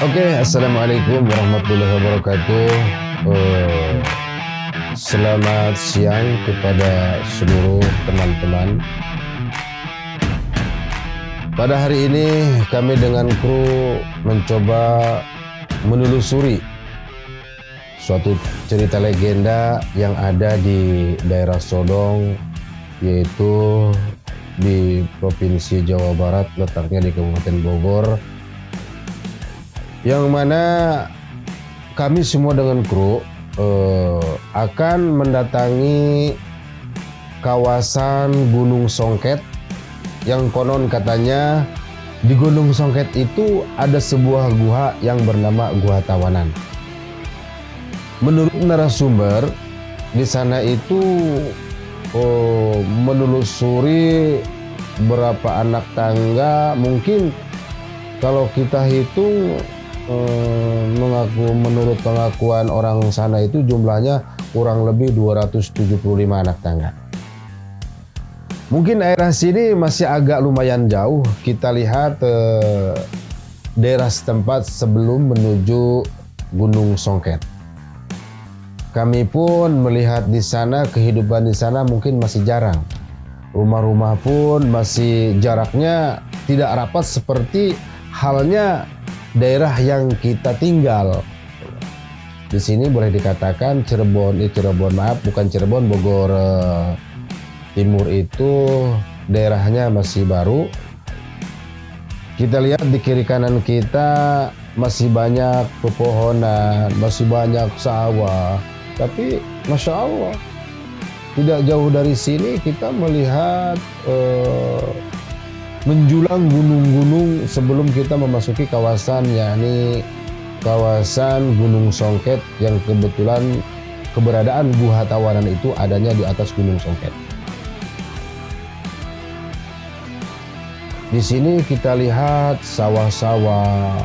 Oke, assalamualaikum warahmatullahi wabarakatuh. Eh, Selamat siang kepada seluruh teman-teman. Pada hari ini kami dengan kru mencoba menelusuri suatu cerita legenda yang ada di daerah Sodong, yaitu di Provinsi Jawa Barat, letaknya di Kabupaten Bogor, yang mana kami semua dengan kru akan mendatangi kawasan Gunung Songket, yang konon katanya di Gunung Songket itu ada sebuah gua yang bernama Gua Tawanan. Menurut narasumber, di sana itu menelusuri berapa anak tangga, mungkin kalau kita hitung menurut pengakuan orang sana itu jumlahnya kurang lebih 275 anak tangga. Mungkin daerah sini masih agak lumayan jauh. Kita lihat daerah setempat sebelum menuju Gunung Songket. Kami pun melihat di sana, kehidupan di sana mungkin masih jarang. Rumah-rumah pun masih jaraknya tidak rapat seperti halnya daerah yang kita tinggal. Di sini boleh dikatakan Bogor Timur itu daerahnya masih baru. Kita lihat di kiri kanan kita masih banyak pepohonan, masih banyak sawah. Tapi Masya Allah, tidak jauh dari sini kita melihat menjulang gunung-gunung sebelum kita memasuki kawasan, yakni kawasan Gunung Songket, yang kebetulan keberadaan Gua Tawanan itu adanya di atas Gunung Songket. Di sini kita lihat sawah-sawah.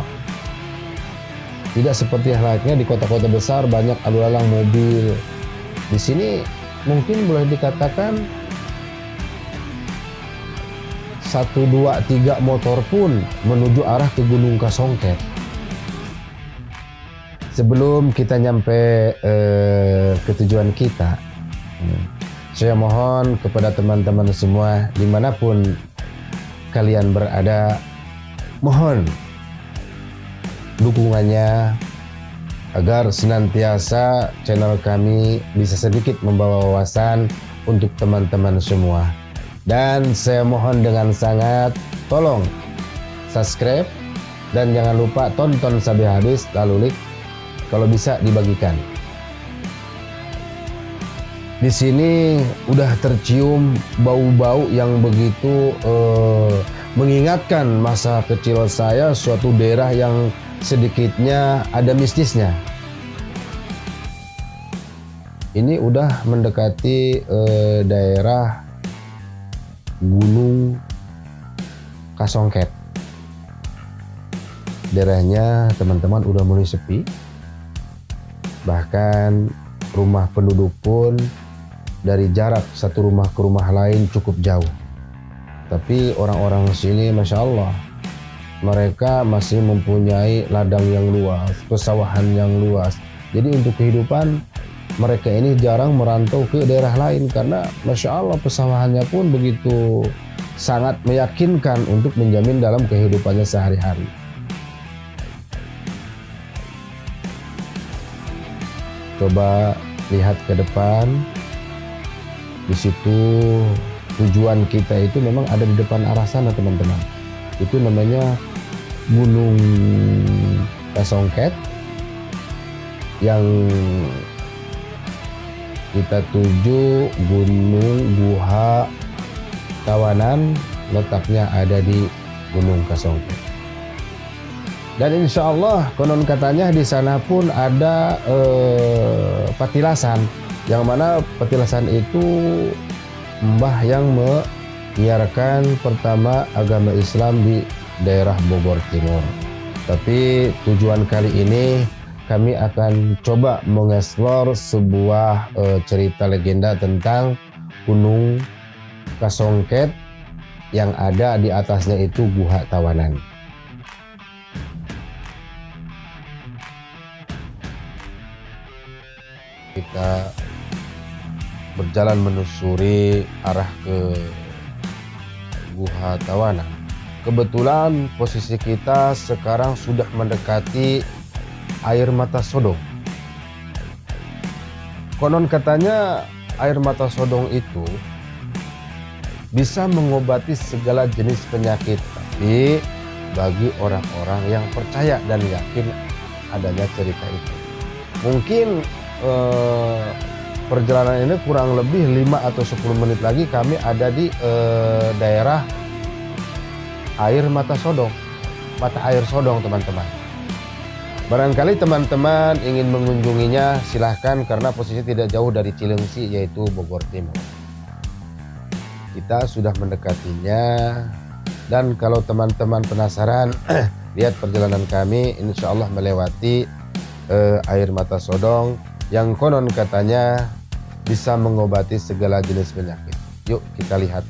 Tidak seperti halnya di kota-kota besar banyak lalu lalang mobil. Di sini mungkin boleh dikatakan 1, 2, 3 motor pun menuju arah ke Gunung Kasongket. Sebelum kita nyampe ke tujuan kita, saya mohon kepada teman-teman semua dimanapun kalian berada, mohon dukungannya agar senantiasa channel kami bisa sedikit membawa wawasan untuk teman-teman semua. Dan saya mohon dengan sangat, tolong subscribe dan jangan lupa tonton sampai habis, lalu like, kalau bisa dibagikan. Di sini udah tercium bau-bau yang begitu mengingatkan masa kecil saya, suatu daerah yang sedikitnya ada mistisnya. Ini udah mendekati daerah Gunung Kasongket. Daerahnya teman-teman udah mulai sepi. Bahkan rumah penduduk pun dari jarak satu rumah ke rumah lain cukup jauh. Tapi orang-orang sini Masya Allah, mereka masih mempunyai ladang yang luas, pesawahan yang luas. Jadi untuk kehidupan mereka ini jarang merantau ke daerah lain, karena Masya Allah pesawahannya pun begitu sangat meyakinkan untuk menjamin dalam kehidupannya sehari-hari. Coba lihat ke depan, di situ tujuan kita itu memang ada di depan arah sana teman-teman. Itu namanya Gunung Kasongket, yang kita tuju Gunung Gua Tawanan, letaknya ada di Gunung Kasongket. Dan insya Allah konon katanya di sana pun ada petilasan, yang mana petilasan itu mbah yang menyiarkan pertama agama Islam di daerah Bogor Timur. Tapi tujuan kali ini kami akan coba mengeksplor sebuah cerita legenda tentang Gunung Kasongket yang ada di atasnya itu Gua Tawanan. kita berjalan menyusuri arah ke Guha Tawanan. Kebetulan posisi kita sekarang sudah mendekati air mata sodong. Konon katanya air mata sodong itu bisa mengobati segala jenis penyakit, tapi bagi orang-orang yang percaya dan yakin adanya cerita itu. Mungkin perjalanan ini kurang lebih 5 atau 10 menit lagi kami ada di daerah air mata sodong, mata air sodong teman-teman. Barangkali teman-teman ingin mengunjunginya, silahkan, karena posisi tidak jauh dari Cilengsi, yaitu Bogor Timur. Kita sudah mendekatinya, dan kalau teman-teman penasaran lihat perjalanan kami, insya Allah melewati air mata sodong yang konon katanya bisa mengobati segala jenis penyakit. Yuk kita lihat.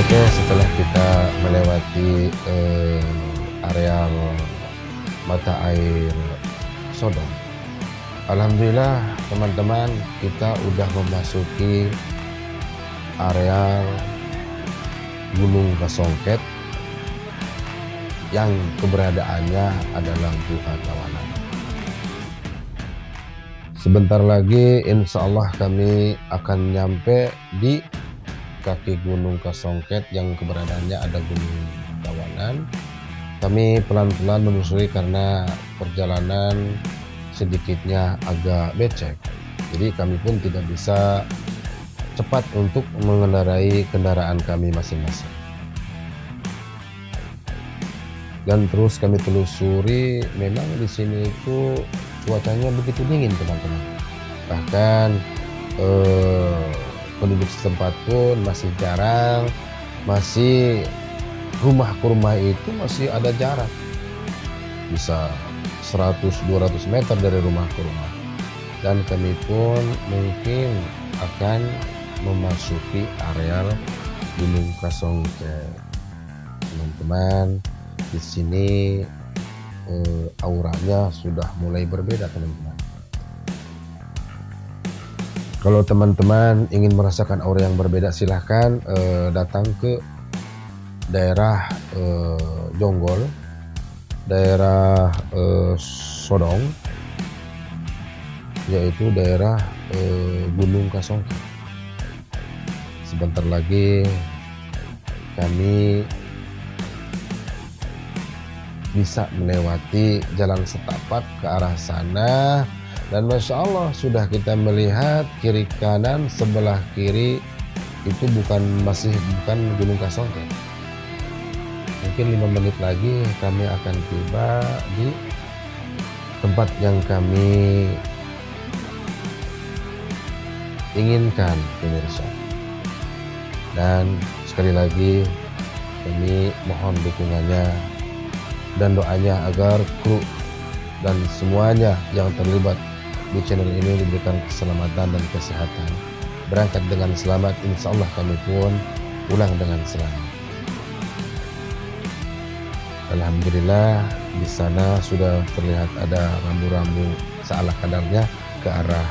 Oke, setelah kita melewati areal mata air sodong, alhamdulillah teman-teman, kita udah memasuki areal Gunung Kasongket yang keberadaannya adalah Guha Tawanan. Sebentar lagi insya Allah kami akan nyampe di kaki Gunung Kasongket yang keberadaannya ada Gunung Tawanan. Kami pelan-pelan menyusuri karena perjalanan sedikitnya agak becek, jadi kami pun tidak bisa cepat untuk mengendarai kendaraan kami masing-masing. Dan terus kami telusuri, memang di sini itu cuacanya begitu dingin teman-teman. Bahkan penduduk setempat pun masih jarang, masih rumah ke rumah itu masih ada jarak, bisa 100-200 meter dari rumah ke rumah. Dan kami pun mungkin akan memasuki areal Gunung Kasongket. Teman-teman, di sini auranya sudah mulai berbeda teman-teman. Kalau teman-teman ingin merasakan aura yang berbeda, silahkan datang ke daerah Jonggol, daerah Sodong, yaitu daerah Gunung Kasongket. Sebentar lagi kami bisa melewati jalan setapak ke arah sana. Dan Masya Allah, sudah kita melihat kiri kanan, sebelah kiri itu masih bukan Gunung Kasongket. Mungkin 5 menit lagi kami akan tiba di tempat yang kami inginkan, pemirsa. Dan sekali lagi kami mohon dukungannya dan doanya agar kru dan semuanya yang terlibat di channel ini diberikan keselamatan dan kesehatan. Berangkat dengan selamat, insya Allah kami pun pulang dengan selamat. Alhamdulillah, di sana sudah terlihat ada rambu-rambu seala kadarnya ke arah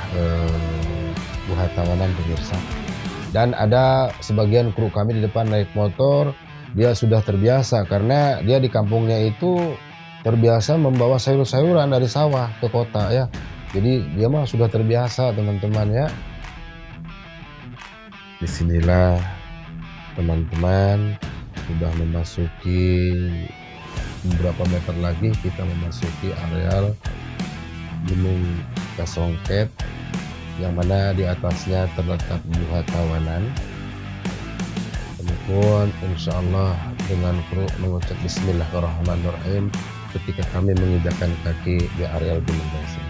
Guha Tawanan, pemirsa. Dan ada sebagian kru kami di depan naik motor, dia sudah terbiasa karena dia di kampungnya itu terbiasa membawa sayur-sayuran dari sawah ke kota ya. Jadi dia mah sudah terbiasa teman-teman ya. Disinilah teman-teman sudah memasuki beberapa meter lagi kita memasuki areal Gunung Kasongket yang mana di atasnya terletak Guha Tawanan. Demikian insya Allah dengan mengucap Bismillahirrahmanirrahim ketika kami menginjakkan kaki di areal Gunung Gangsa.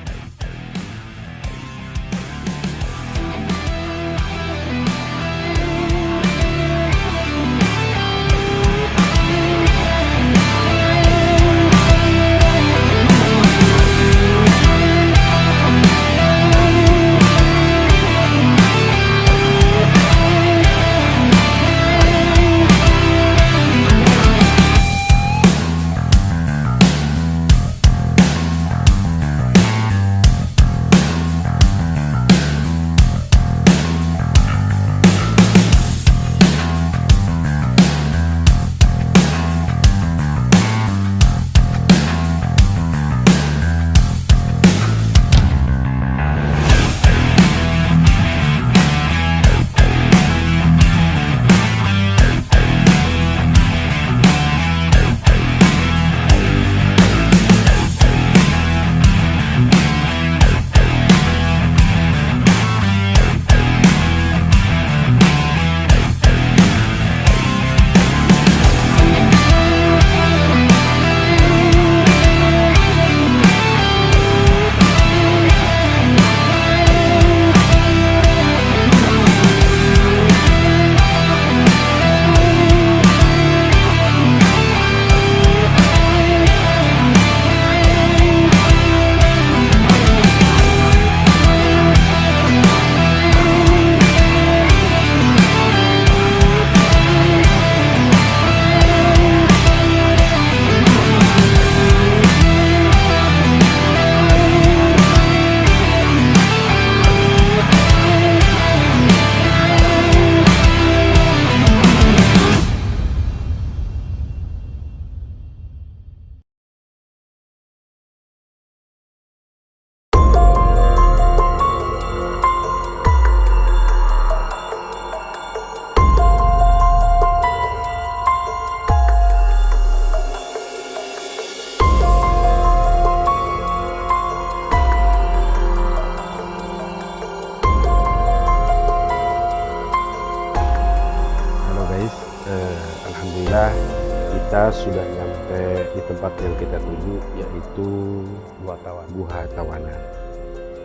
Alhamdulillah kita sudah nyampe di tempat yang kita tuju, yaitu Guha Tawanan.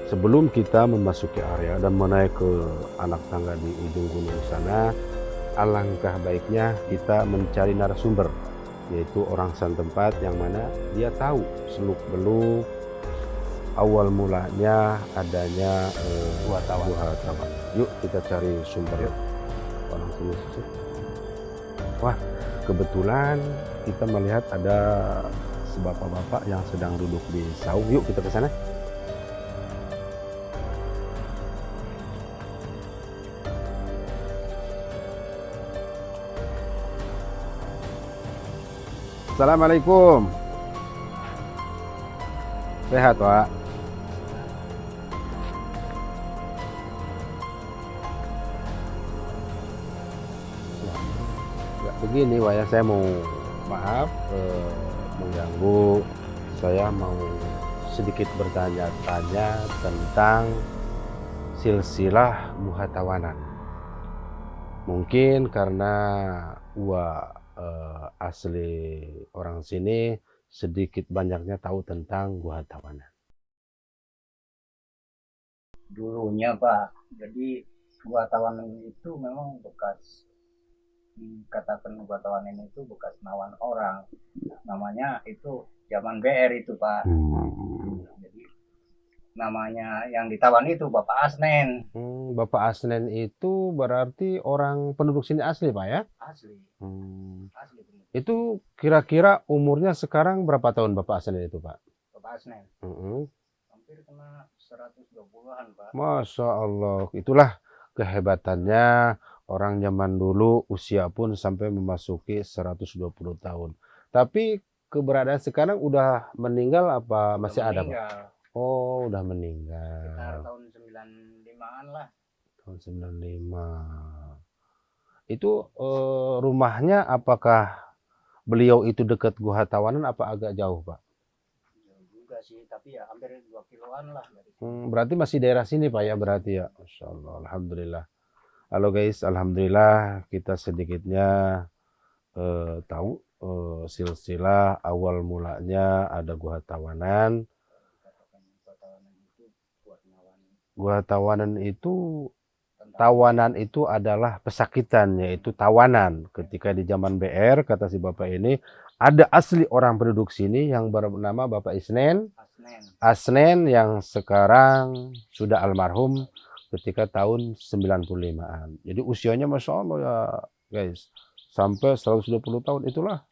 Sebelum kita memasuki area dan menaik ke anak tangga di ujung gunung sana, alangkah baiknya kita mencari narasumber, yaitu orang setempat yang mana dia tahu seluk-beluk awal mulanya adanya Guha Tawanan. Yuk kita cari sumber orang sini. Wah, kebetulan kita melihat ada sebapak-bapak yang sedang duduk di saung. Yuk kita ke sana. Assalamualaikum. Sehat, Pak? Begini, Wak, ya, saya mau maaf mengganggu. Saya mau sedikit bertanya-tanya tentang silsilah Guha Tawanan. Mungkin karena asli orang sini sedikit banyaknya tahu tentang Guha Tawanan. Dulunya Pak, jadi Guha Tawanan itu memang bekas, dikatakan Guha Tawanan itu bekas nawan orang, namanya itu zaman BR itu Pak. Jadi namanya yang ditawan itu Bapak Asnen. Bapak Asnen itu berarti orang penduduk sini asli, Pak, ya? Asli. Asli. Itu kira-kira umurnya sekarang berapa tahun Bapak Asnen itu, Pak? Bapak Asnen. Hampir kena 120-an, Pak. Masya Allah, itulah kehebatannya orang zaman dulu, usia pun sampai memasuki 120 tahun. Tapi keberadaan sekarang udah meninggal apa masih ada, Pak? Oh, udah meninggal. Sekitar tahun 95-an lah. Tahun 95. Itu rumahnya apakah beliau itu dekat Guha Tawanan apa agak jauh, Pak? Jauh juga sih, tapi berarti ya hampir 2 kiloan lah dari sini. Berarti masih daerah sini Pak ya berarti ya. Masya Allah, alhamdulillah. Halo guys, alhamdulillah kita sedikitnya tahu silsilah awal mulanya ada Gua Tawanan. Katakan Gua Tawanan itu buat ngelawan Gua Tawanan itu tentara. tawanan itu adalah pesakitan, yaitu tawanan. Ketika di zaman BR, kata si bapak ini, ada asli orang penduduk sini yang bernama Bapak Isnen, Asnen yang sekarang sudah almarhum ketika tahun 95-an. Jadi usianya Masya Allah ya guys, sampai 120 tahun. Itulah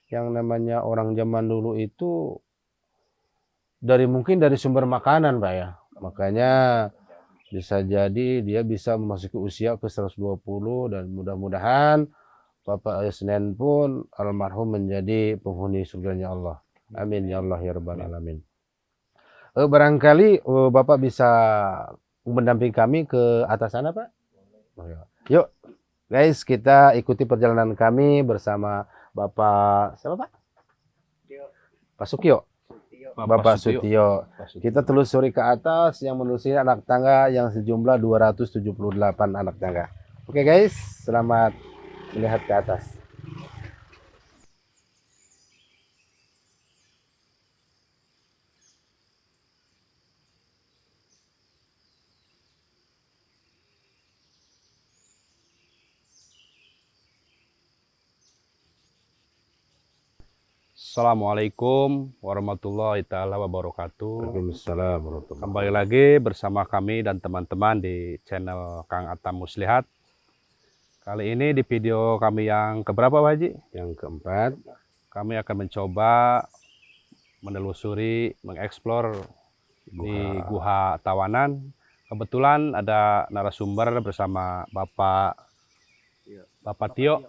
yang namanya orang zaman dulu itu mungkin dari sumber makanan Pak ya. Makanya bisa jadi dia bisa memasuki usia ke 120 dan mudah-mudahan Bapak Isnen pun almarhum menjadi penghuni surganya Allah. Amin ya Allah ya Rabbal Alamin. Barangkali Bapak bisa mendampingi kami ke atas sana Pak. Yuk guys, kita ikuti perjalanan kami bersama Bapak siapa Pak? Pak Sukyo. Bapak Sutio. Kita telusuri ke atas yang menelusuri anak tangga yang sejumlah 278 anak tangga. Oke guys, selamat melihat ke atas. Assalamualaikum warahmatullahi taala wabarakatuh. Waalaikumsalam warahmatullahi Kembali lagi bersama kami dan teman-teman di channel Kang Atam Muslihat. Kali ini di video kami yang keberapa Pak Haji? Yang keempat, Kami akan mencoba menelusuri, mengeksplor di Guha Tawanan. Kebetulan ada narasumber bersama Bapak Tio.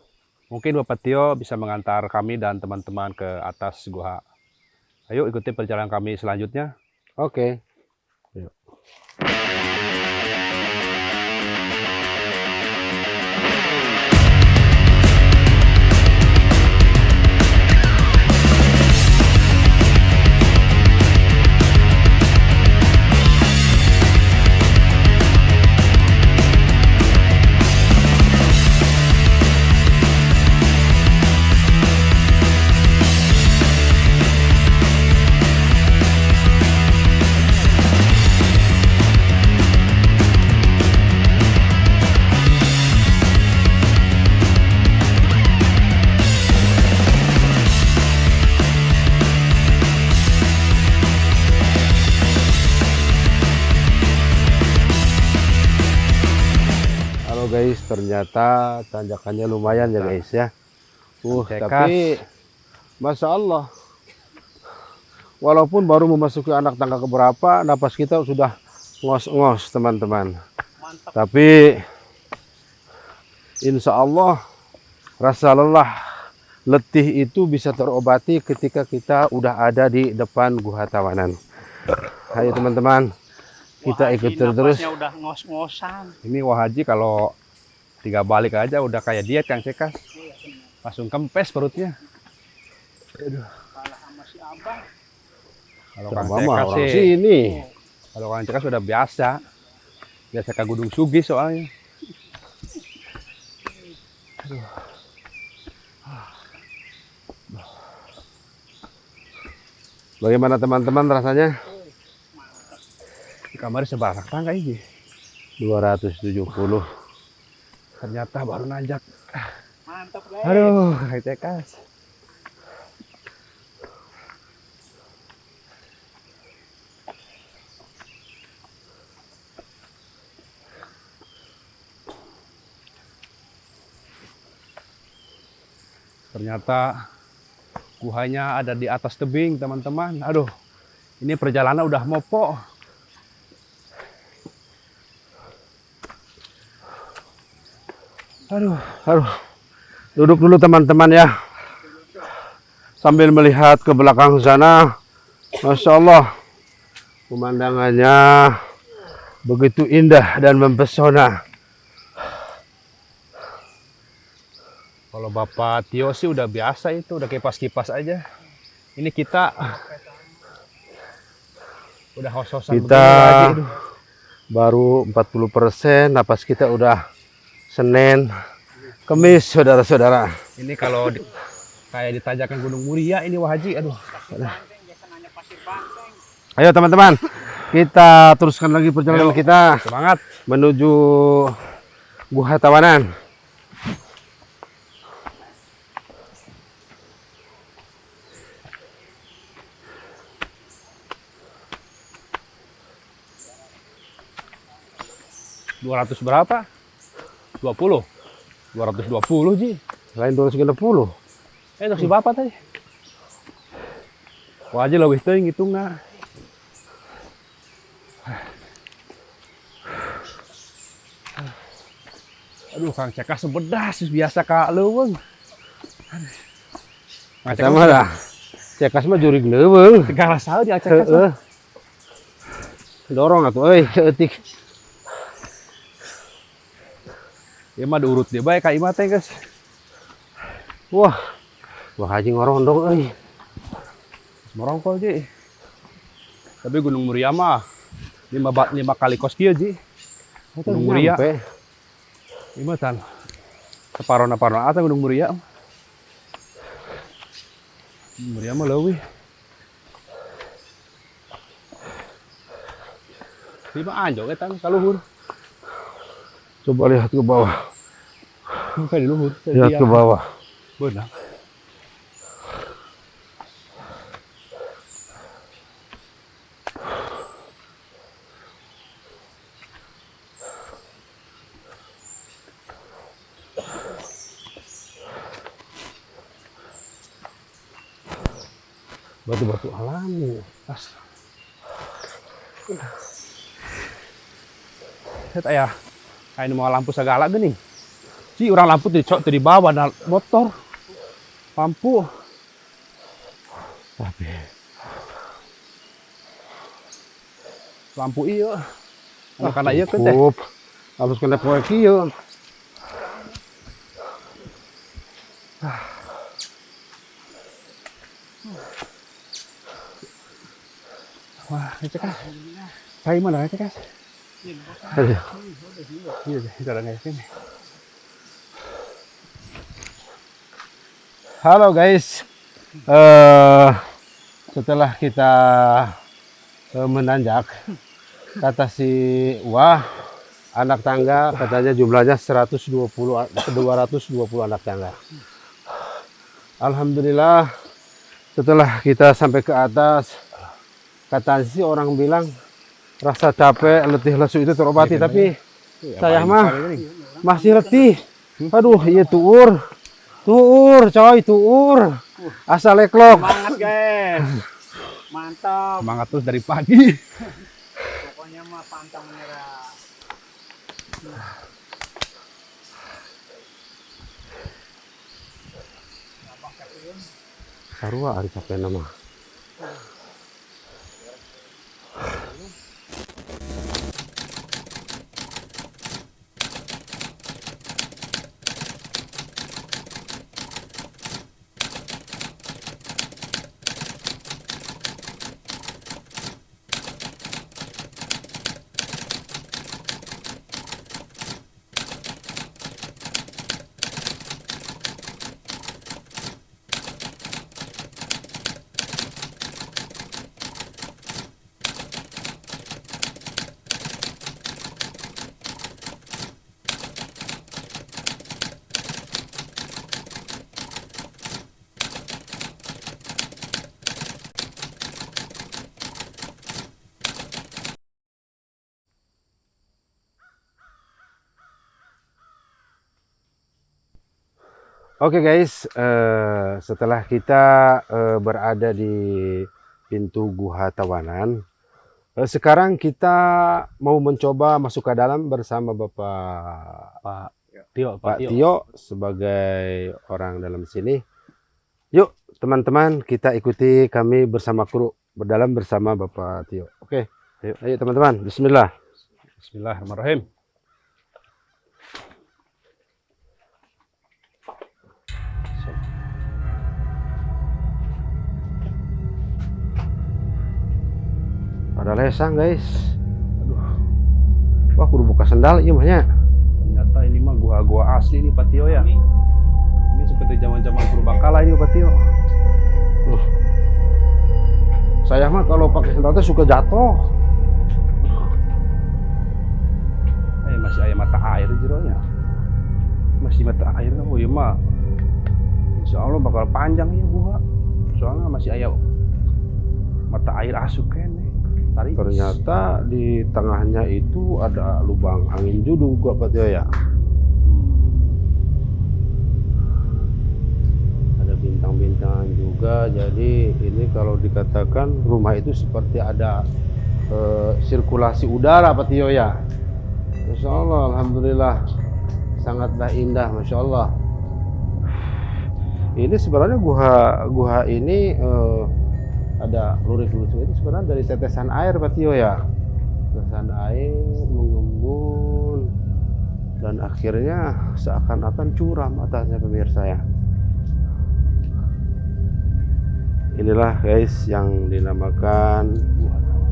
Mungkin Bapak Tio bisa mengantar kami dan teman-teman ke atas Guha. Ayo ikuti perjalanan kami selanjutnya. Oke. Yuk. Guys, ternyata tanjakannya lumayan ya guys ya. Tapi Masya Allah, walaupun baru memasuki anak tangga keberapa, napas kita sudah ngos-ngos teman-teman. Tapi insya Allah rasa lelah, letih itu bisa terobati ketika kita udah ada di depan Guha Tawanan. Ayo teman-teman, kita ikut terus. Udah ngos-ngosan. Ini Wah Haji kalau 3 balik aja udah kayak diet Kang Cekas. Langsung kempes perutnya. Aduh. Kalah sama si Abang. Kalau Kang Mama Cekas orang sih, sini. kalau Kang Cekas sudah biasa. Biasa ke Gunung Sugih soalnya. Aduh. Bagaimana teman-teman rasanya? Di kamar sebarang tangga ini. 270. Ternyata baru nanjak. Mantap guys. Aduh, Kang Cekas. Ternyata guhanya ada di atas tebing, teman-teman. Aduh, ini perjalanan udah mopo. Aduh. Duduk dulu teman-teman ya. Sambil melihat ke belakang sana. Masya Allah. Pemandangannya begitu indah dan mempesona. Kalau Bapak Tio sih udah biasa itu, udah kipas-kipas aja. Ini kita Udah hos-hosan Kita begini, Pak Haji. baru 40%, napas kita udah Senin, Kemis, saudara-saudara. Ini kalau kayak ditajakan Gunung Muria ini Wah Haji, aduh. Ayo teman-teman, kita teruskan lagi perjalanan kita Semangat. menuju Guha Tawanan. $200 berapa? 20. 220 Ji. Lain 260. Itu si Bapak tadi. Wah Haji leuwih teuing ngitungna. Aduh, Kang Cekas sebedas biasa ka leuweung. Sama lah. Cekas mah jurig leuweung. Segala saha di Cekas. Heeh. Dorong atuh euy, eutik. Ieu mah diurut dia bae ka imah teh, guys. Wah. Wah Haji ngorondong euy. Morongkol Ji. Tapi Gunung Muria mah 5 kali kos kieu Ji. Gunung Muria. Nyampe. Imah tan. Separoh-paroh ata Gunung Muria. Gunung Muria mah leuwih. Ieu mah anjog eta ka luhur. Coba lihat ke bawah. Ka di luhur. Lihat ke bawah. Beunang. Batu-batu alami. Set aya kayak mau lampu segala geuning. Ci urang lampu di bawah dan motor. Lampu. Tapi Lampu ieu. Anu kana ieu teh. cukup. Harus kena proyek ieu. Wah, Cekas. Saya mana Cekas? Aduh. Iya, cara sini. Halo guys, setelah kita menanjak, kata si Wah, anak tangga katanya jumlahnya 220 anak tangga. Alhamdulillah, setelah kita sampai ke atas, kata si orang bilang rasa capek, letih, lesu itu terobati, tapi saya mah masih letih. Aduh, iya tuur. Tuur, coy, tuur. Asal leklok. Semangat guys, mantap. Semangat terus dari pagi. Pokoknya mah pantang menyerah. Sarua ari capek nama. Oke guys, setelah kita berada di pintu Guha Tawanan, sekarang kita mau mencoba masuk ke dalam bersama Bapak Pak Tio sebagai orang dalam sini. Yuk teman-teman, kita ikuti kami bersama kru berdalam bersama Bapak Tio. Oke, ayo teman-teman, Bismillah. Bismillahirrahmanirrahim. Ada lesang guys. Aduh. Wah, kudu buka sendal ieu mah nya. Ternyata ini mah gua asli nih Pak Tio ya. Ini seperti zaman-zaman purbakala ini Pak Tio. Saya mah kalau pakai sendal teh suka jatuh. Masih aya mata air jeronya. Masih mata air. Oh iya mah. Insya Allah bakal panjang ya gua. Soalnya masih aya mata air asup kene. Tarik. Ternyata di tengahnya itu ada lubang angin judul gua Pak Tio ya. Ada bintang-bintangan juga. Jadi ini kalau dikatakan rumah itu seperti ada sirkulasi udara Pak Tio ya. Masya Allah, alhamdulillah sangatlah indah, masya Allah. Ini sebenarnya guha ini ada lurik-lurik itu sebenarnya dari tetesan air Pak Tio ya. Tetesan air mengembun dan akhirnya seakan-akan curam atasnya pemirsa ya. Inilah guys yang dinamakan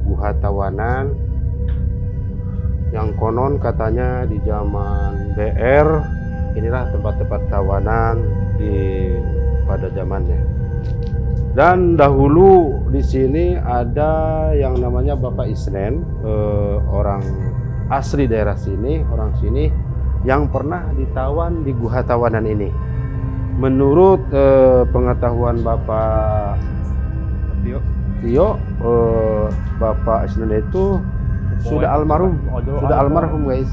Guha Tawanan, yang konon katanya di zaman BR inilah tempat-tempat tawanan pada zamannya. Dan dahulu di sini ada yang namanya Bapak Isnen, orang asli daerah sini, orang sini yang pernah ditawan di Guha Tawanan ini. Menurut pengetahuan Bapak Tio, Bapak Isnen itu sudah almarhum guys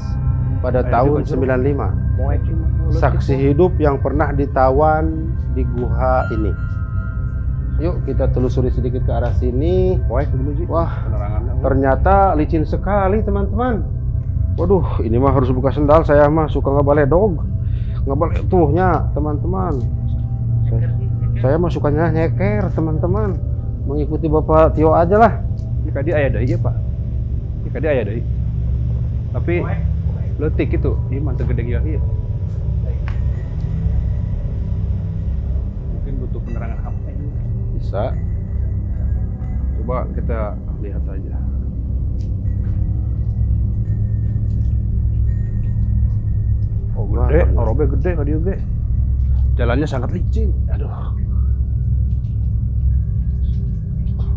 pada tahun 95. Saksi hidup yang pernah ditawan di guha ini. Yuk kita telusuri sedikit ke arah sini. Wah, ternyata licin sekali teman-teman. Waduh, ini mah harus buka sendal. Saya mah suka ngebaledog, tuhnya teman-teman. Saya mah sukanya nyeker teman-teman. Mengikuti Bapak Tio aja lah. Ini tadi aya deui ya Pak. Kade aya deui. Tapi leutik itu, ieu mah teu gede ieu. Mungkin butuh penerangan HP. Bisa. Coba kita lihat aja. Oh gede, orobe gede ka dieu ge. Jalannya sangat licin. Aduh.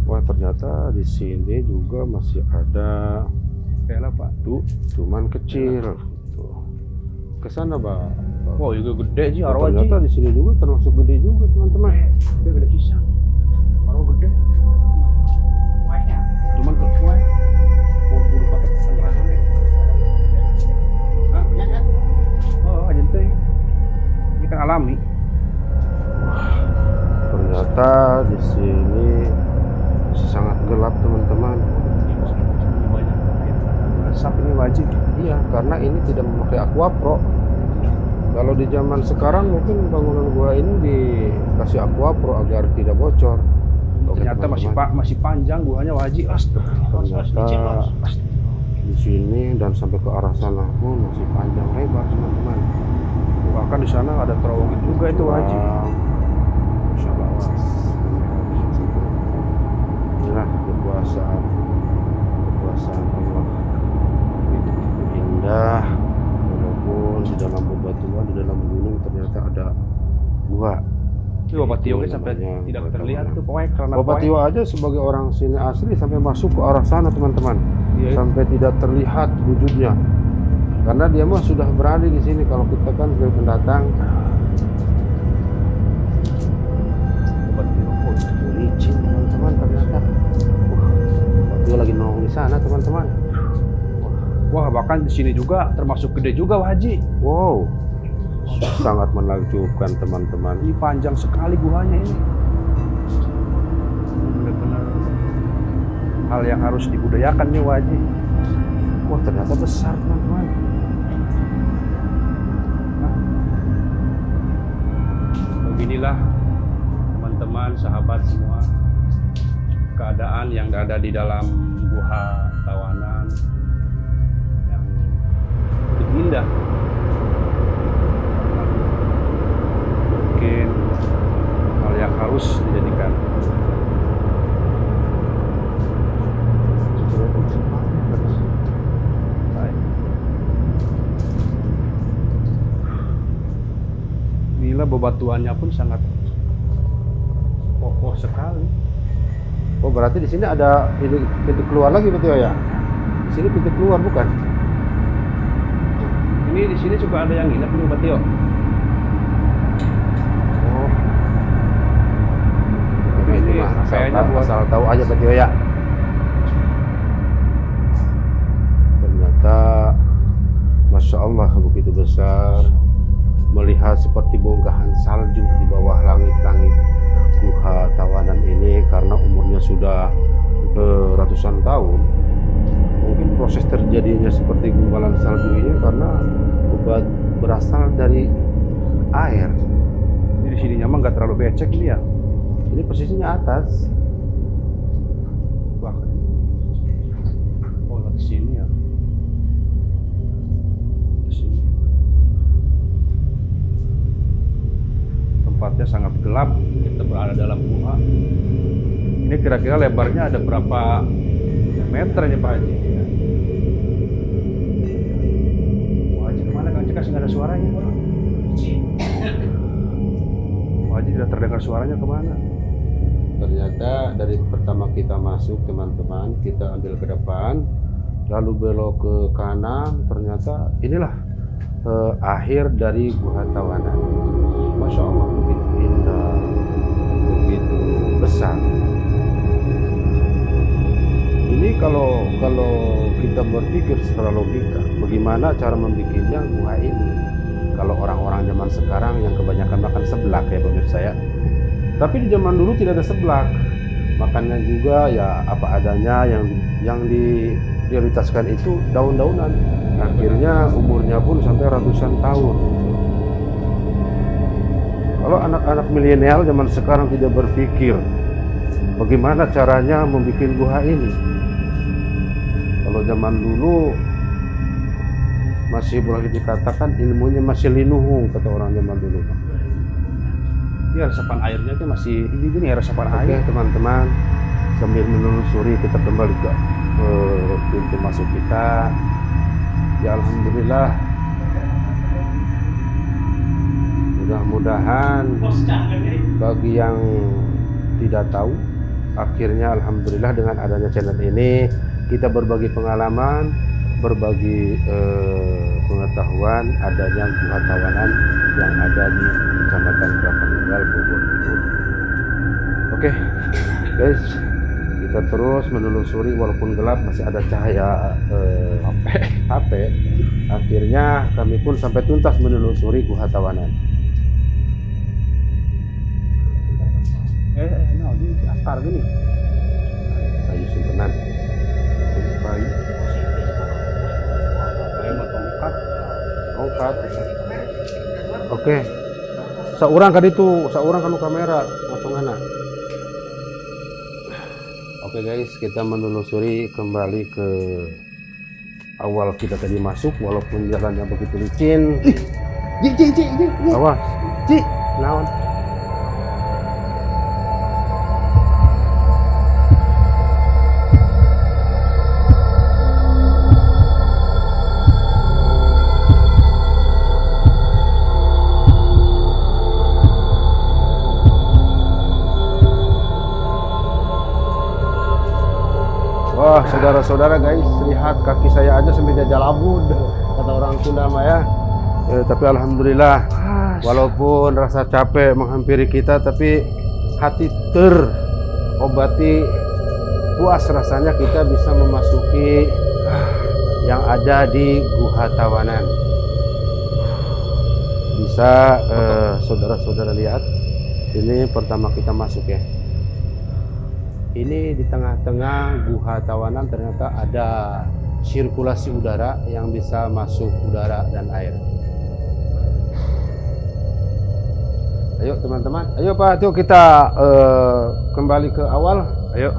Wah, ternyata di sini juga masih ada kayak apa tuh, cuman kecil. Tuh. Ke sana, Pak. Oh, juga gede sih arwah. Ternyata di sini juga termasuk gede juga, teman-teman. Gede pisang. Arwah gede. Cuman ke kue. Kudu pakai pesan-pesan. Oh, aja teh. Ini kan alami. Ternyata di sini sangat gelap teman-teman. Asap ini wajib. Iya, karena ini tidak memakai aquapro. Kalau di zaman sekarang mungkin bangunan gua ini dikasih aquapro agar tidak bocor. Ternyata masih panjang guanya wajib. Ternyata di sini dan sampai ke arah sana pun masih panjang lebar teman-teman. Bahkan di sana ada terowongan juga itu wajib. Masya Allah. Inilah kekuasaan Allah. Indah, walaupun di dalam bebatuan, di dalam gunung ternyata ada gua. Itu Bapak Tio sampai tidak terlihat tuh pokoknya karena Bapak Tio aja sebagai orang sini asli sampai masuk ke arah sana teman-teman. Iya, sampai tidak terlihat wujudnya. Karena dia mah sudah berada di sini, kalau kita kan sebagai pendatang. Bapak Tio licin teman-teman ternyata. Bapak Tio lagi nongol di sana teman-teman. Wah, bahkan di sini juga termasuk gede juga Pak Haji. Wow, sangat menakjubkan teman-teman. Ini panjang sekali guanya ini. Benar-benar hal yang harus dibudayakan nih Pak Haji. Wah, ternyata besar teman-teman. Beginilah teman-teman, sahabat semua, keadaan yang ada di dalam Guha Tawanan yang begitu indah. Mungkin hal yang harus dijadikan bebatuannya pun sangat kokoh sekali. Oh, berarti di sini ada ini pintu keluar lagi betul ya? Di sini pintu keluar bukan? Ini di sini juga ada yang nginep nih Pak Tio. Oh. Tapi ini mah kayaknya buat asal tahu aja betul ya. Ternyata Masya Allah begitu besar, melihat seperti bongkahan salju di bawah langit-langit Guha Tawanan ini, karena umurnya sudah ratusan tahun. Mungkin proses terjadinya seperti gumpalan salju ini karena berasal dari air. Jadi di sininya mah nggak terlalu becek ini ya. Ini posisinya atas. Bahkan oh di sini ya. Di sini. Tempatnya sangat gelap. Kita berada dalam gua. Ini kira-kira lebarnya ada berapa meternya Pak Haji? Wah, Haji kemana Kang Cekas? Nggak ada suaranya. Wah, Haji tidak terdengar suaranya kemana? Ternyata dari pertama kita masuk teman-teman, kita ambil ke depan, lalu belok ke kanan, ternyata inilah akhir dari Guha Tawanan. Masya Allah, begitu indah, begitu besar. Ini kalau kita berpikir secara logika, bagaimana cara membuatnya gua ini? Kalau orang-orang zaman sekarang yang kebanyakan makan seblak ya pemirsa ya. Tapi di zaman dulu tidak ada seblak, makannya juga ya apa adanya, yang diprioritaskan itu daun-daunan. Akhirnya umurnya pun sampai ratusan tahun. Kalau anak-anak milenial zaman sekarang tidak berpikir bagaimana caranya membuat gua ini. Kalau zaman dulu masih boleh dikatakan ilmunya masih linuhung, kata orang zaman dulu. Iya, resapan airnya itu masih ini ya, resapan air. Oke teman-teman, sambil menelusuri kita kembali ke pintu masuk kita. Ya alhamdulillah, mudah-mudahan bagi yang tidak tahu, akhirnya alhamdulillah dengan adanya channel ini kita berbagi pengalaman, berbagi pengetahuan adanya Guha Tawanan yang ada di Kecamatan Kelapa Nunggal, Bogor Timur. Oke, guys, kita terus menelusuri walaupun gelap masih ada cahaya HP. Akhirnya kami pun sampai tuntas menelusuri Guha Tawanan. Nah, ini akar gini. Kayu simpenan. Kayu. Kayu mau tongkat. Oke. Seorang kan itu, seorang kan kamera atau mana? Oke guys, kita menelusuri kembali ke awal kita tadi masuk, walaupun jalannya begitu licin. Ji. Awas. Ji, naon? Wah, saudara-saudara guys, lihat kaki saya aja sampai jajal abud, kata orang Sunda mah ya. Tapi alhamdulillah, walaupun rasa capek menghampiri kita, tapi hati terobati, puas rasanya kita bisa memasuki yang ada di Guha Tawanan. Bisa saudara-saudara lihat, ini pertama kita masuk ya. Ini di tengah-tengah Guha Tawanan ternyata ada sirkulasi udara yang bisa masuk udara dan air. Ayo teman-teman, ayo Pak, yuk kita kembali ke awal. Ayo.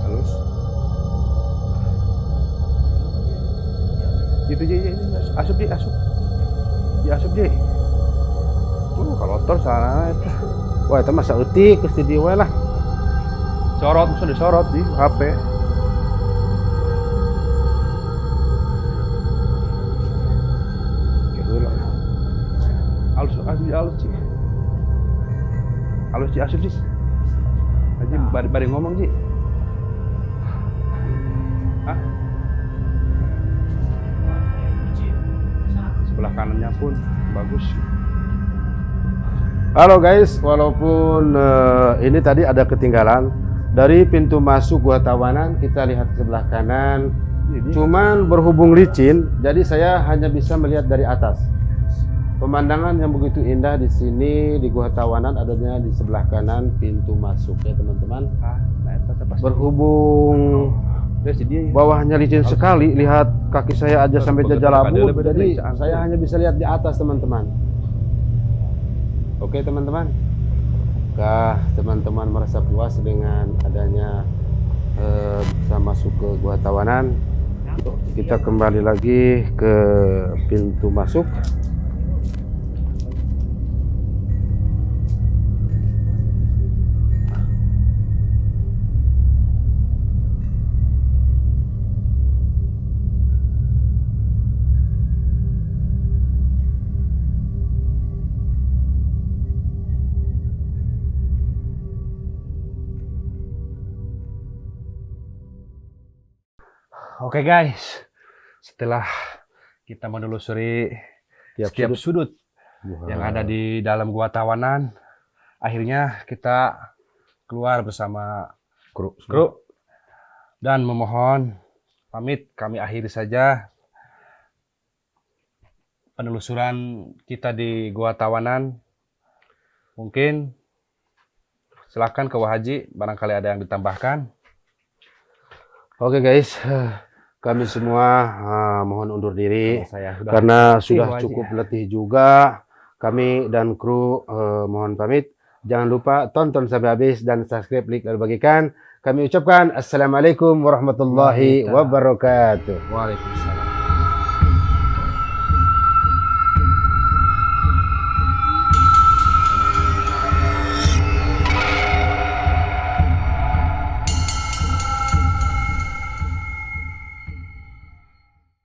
Halus. Itu Ji, asup Ji, asup. Ya asup Ji. Kalau tor sana itu. Wah, itu masa eutik ke studio lah. Sorot, bisa disorot di HP. Halus, Ci. Halus, Ci, asup, Ci. Haji, bari ngomong, Ci. Hah? Sebelah kanannya pun bagus. Halo guys, walaupun ini tadi ada ketinggalan dari pintu masuk Gua Tawanan, kita lihat sebelah kanan, cuman berhubung licin, jadi saya hanya bisa melihat dari atas. Pemandangan yang begitu indah di sini di Gua Tawanan adanya di sebelah kanan pintu masuk ya teman-teman. Berhubung bawahnya licin sekali, lihat kaki saya aja sampai jajal abu, jadi saya hanya bisa lihat di atas teman-teman. Oke teman-teman, apakah teman-teman merasa puas dengan adanya bisa masuk ke Gua Tawanan? Kita kembali lagi ke pintu masuk. Oke guys, setelah kita menelusuri setiap sudut yang ada di dalam Gua Tawanan, akhirnya kita keluar bersama kru dan memohon pamit, kami akhiri saja penelusuran kita di Gua Tawanan. Mungkin silakan ke Wahaji, barangkali ada yang ditambahkan. Oke guys, kami semua mohon undur diri karena sudah cukup letih juga. Kami dan kru mohon pamit. Jangan lupa tonton sampai habis dan subscribe, like, dan bagikan. Kami ucapkan Assalamualaikum warahmatullahi wabarakatuh. Waalaikumsalam.